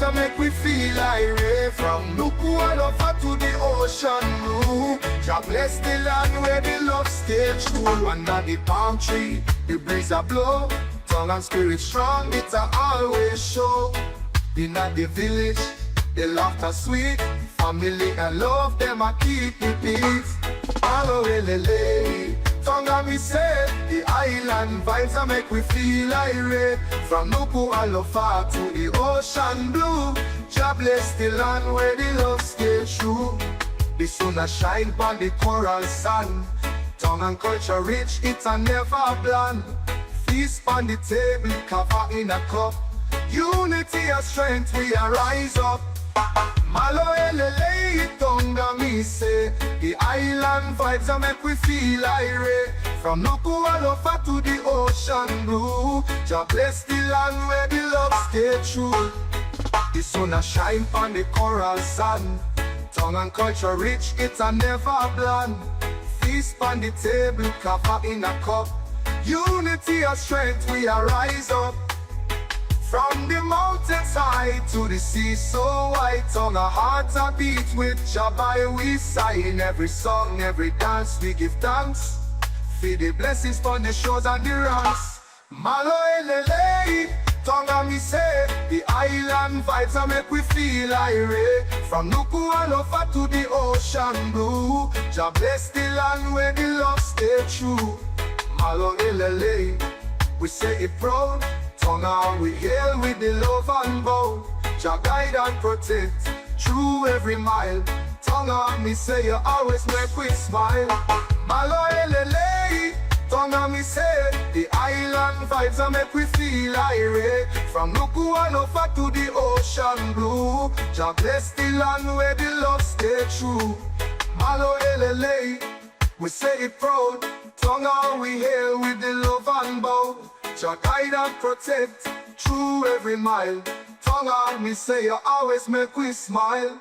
vibes make we feel irate. From Nuku'alofa to the ocean blue, Jah bless the land where the love stay true. Under the palm tree, the breeze a blow, Tongan spirit strong, it a always show. In the village, the laughter sweet, family and love, them a keep the peace. Malo, Lelei, Tonga me say, the island vibes a make we feel irate. From Nuku'alofa to the ocean blue, Jah bless the land where the love stay true. The sun a shine on the coral sand, Tongan culture rich, it a never bland. Feast on the table, cover in a cup, unity and strength, we a rise up. Malo, Lelei, Tonga me say, the island vibes a make we feel irate. From Nuku'alofa to the ocean blue, Jah bless the land where the love stay true. The sun a shine on the coral sand, Tongan culture rich, it a never bland. Feast on the table, cover in a cup, unity and strength, we a rise up. From the mountains high to the sea so wide, Tonga heart a beat with Jah by we side. In every song, every dance, we give thanks for the blessings on the shores and the rocks. Malo, Lelei, Tonga me say, the island vibes a make we feel irate. From Nuku'alofa to the ocean blue, Jah bless the land where the love stay true. Malo, Lelei, we say it proud, Tonga we hail with the love and bow. Jah guide and protect through every mile. Tonga me say you always make we smile. Malo, Lelei, Tonga me say, the island vibes a make we feel irate. From Nuku'alofa to the ocean blue, Jah bless the land where the love stay true. Malo, Lelei, we say it proud, Tonga we hail with the love and bow. Jah guide and protect through every mile. Tonga me say you always make we smile.